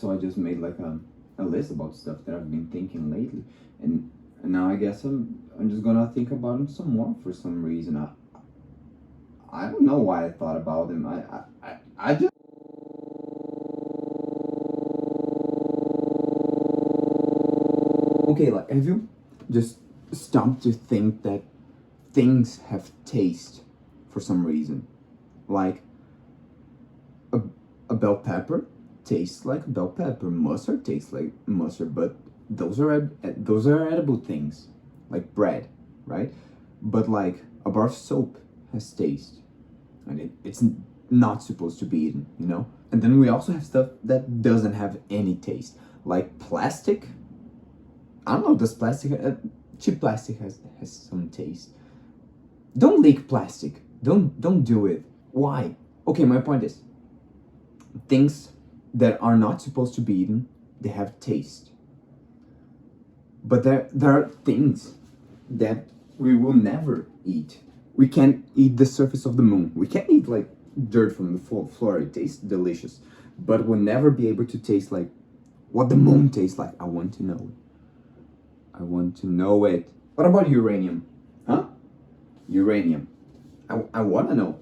So I just made like a list about stuff that I've been thinking lately, and now I guess I'm just gonna think about them some more for some reason. I don't know why I thought about them. I just. Okay, like, have you just stopped to think that things have taste for some reason? Like, a bell pepper tastes like a bell pepper. Mustard tastes like mustard, but those are edible things, like bread, right? But like a bar of soap has taste, and it's not supposed to be eaten, you know? And then we also have stuff that doesn't have any taste, like plastic. I don't know, does plastic, cheap plastic has some taste. Don't lick plastic. Don't do it. Why? Okay, my point is, things that are not supposed to be eaten, they have taste. But there are things that we will never eat. We can't eat the surface of the moon. We can't eat like dirt from the floor. It tastes delicious, but we'll never be able to taste like what the moon tastes like. I want to know it. I want to know it. What about uranium? Huh? Uranium. I want to know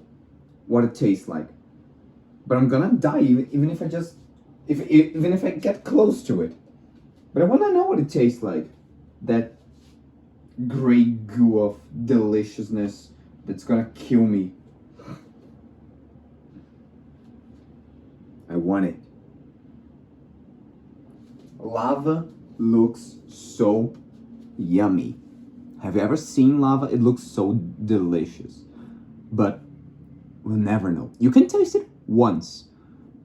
what it tastes like. But I'm gonna die even if I just even if I get close to it. But I want to know what it tastes like. That gray goo of deliciousness that's gonna kill me. I want it. Lava looks so yummy. Have you ever seen lava? It looks so delicious. But we'll never know. You can taste it once,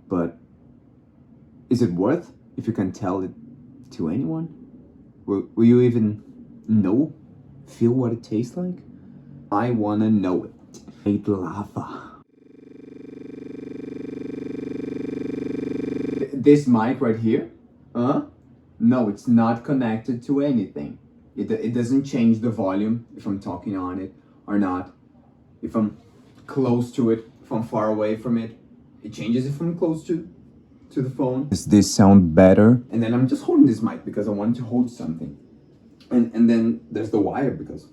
but is it worth if you can tell it to anyone? Will you even know? Feel what it tastes like? I wanna know it. Hate lava. This mic right here? No, it's not connected to anything. It doesn't change the volume if I'm talking on it or not. If I'm close to it, if I'm far away from it. It changes if I'm close to the phone. Does this sound better? And then I'm just holding this mic because I wanted to hold something. And then there's the wire because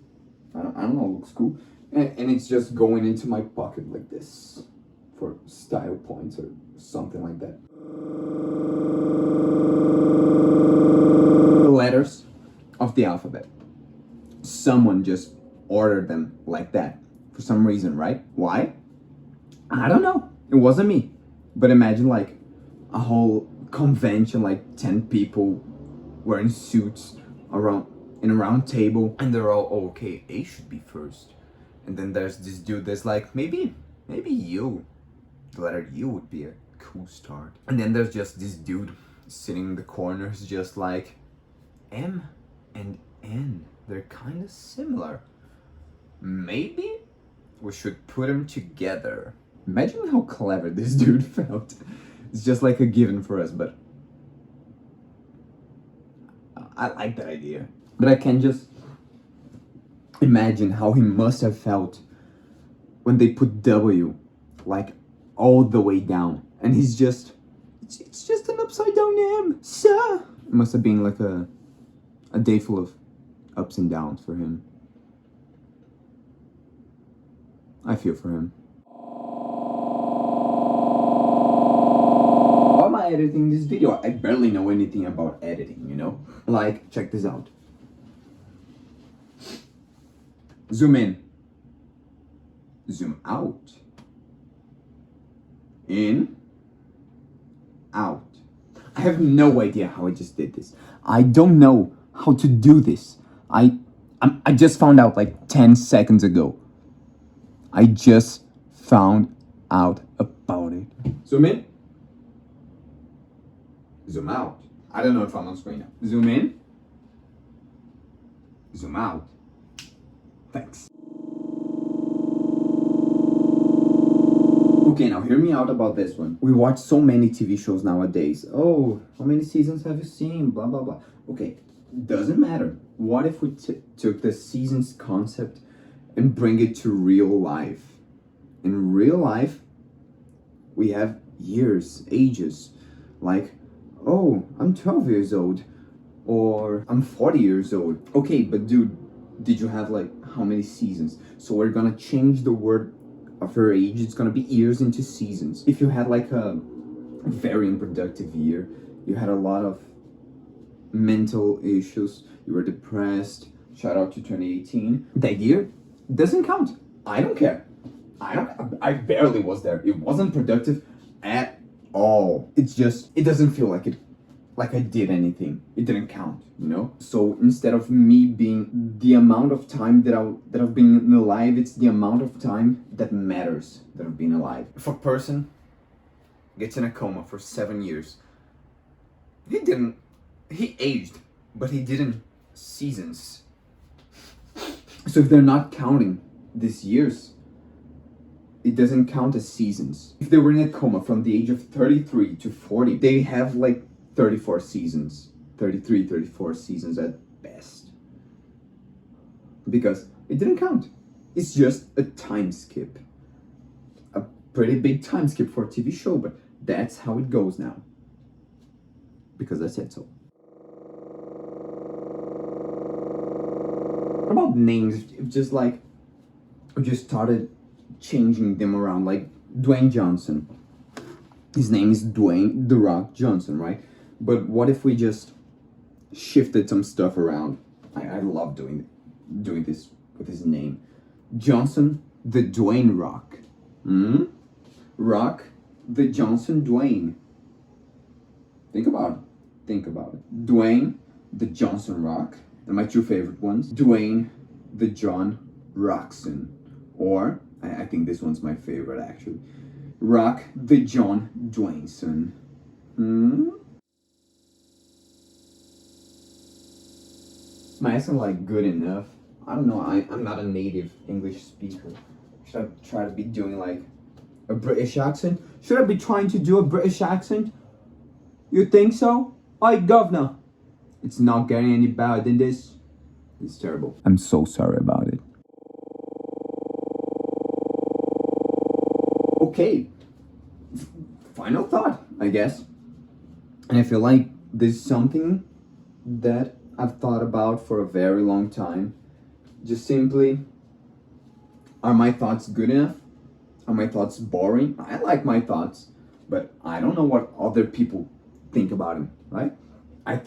I don't know, it looks cool. And it's just going into my pocket like this for style points or something like that. The letters of the alphabet. Someone just ordered them like that for some reason, right? Why? I don't know. It wasn't me. But imagine like a whole convention, like 10 people wearing suits in a round table, and they're all, oh, okay, A should be first. And then there's this dude that's like, maybe U. The letter U would be a cool start. And then there's just this dude sitting in the corners, just like, M and N, they're kind of similar. Maybe we should put them together. Imagine how clever this dude felt. It's just like a given for us, but I like that idea. But I can just imagine how he must have felt when they put W like all the way down, and he's just, it's just an upside down M, sir. It must have been like a day full of ups and downs for him. I feel for him. Why am I editing this video? I barely know anything about editing, you know? Like, check this out. Zoom in. Zoom out. In. Out. I have no idea how I just did this. I don't know how to do this. I just found out like 10 seconds ago. I just found out about it. Zoom in. Zoom out. I don't know if I'm on screen now. Zoom in. Zoom out. Thanks. Okay, now hear me out about this one. We watch so many TV shows nowadays. Oh, how many seasons have you seen? Blah, blah, blah. Okay, doesn't matter. What if we took the seasons concept and bring it to real life? In real life, we have years, ages. Like, oh, I'm 12 years old, or I'm 40 years old. Okay, but dude, did you have like how many seasons? So we're gonna change the word of her age. It's gonna be years into seasons. If you had like a very unproductive year, you had a lot of mental issues, you were depressed, shout out to 2018, that year doesn't count. I don't care. I barely was there. It wasn't productive at all. It's just, it doesn't feel like it, like I did anything. It didn't count, you know? So instead of me being the amount of time that I've been alive, it's the amount of time that matters that I've been alive. If a person gets in a coma for 7 years, he aged, but he didn't seasons. So if they're not counting these years, it doesn't count as seasons. If they were in a coma from the age of 33 to 40, they have like 34 seasons. 33, 34 seasons at best. Because it didn't count. It's just a time skip. A pretty big time skip for a TV show, but that's how it goes now. Because I said so. What about names? Just like, we just started changing them around, like Dwayne Johnson. His name is Dwayne "The Rock" Johnson, right? But what if we just shifted some stuff around? I love doing this with his name. Johnson the Dwayne Rock. Rock the Johnson Dwayne. Think about it. Dwayne the Johnson Rock. And my two favorite ones. Dwayne the John Rockson. Or, I think this one's my favorite actually. Rock the John Dwayneson. Am I asking like good enough? I don't know, I'm not a native English speaker. Should I try to be doing like a British accent? Should I be trying to do a British accent? You think so? Oi, governor. It's not getting any better than this. It's terrible. I'm so sorry about it. Okay. Final thought, I guess. And I feel like this is something that I've thought about for a very long time. Just simply, are my thoughts good enough? Are my thoughts boring? I like my thoughts, but I don't know what other people think about them, right? I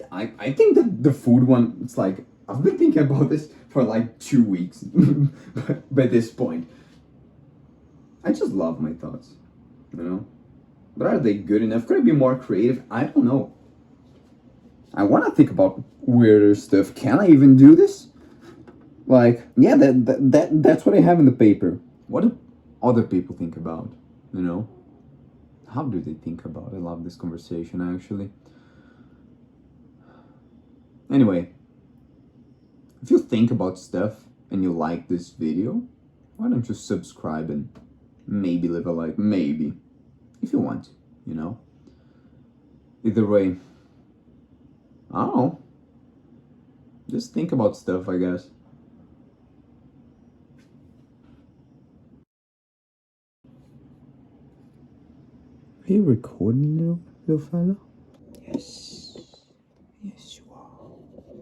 think that the food one, it's like, I've been thinking about this for like 2 weeks by this point. I just love my thoughts, you know? But are they good enough? Could I be more creative? I don't know. I want to think about weirder stuff. Can I even do this? Like, yeah, that's what I have in the paper. What do other people think about, you know? How do they think about it? I love this conversation, actually. Anyway, if you think about stuff and you like this video, why don't you subscribe and maybe leave a like? Maybe. If you want, you know? Either way, I don't know. Just think about stuff, I guess. Are you recording, little fella? Yes. Yes, you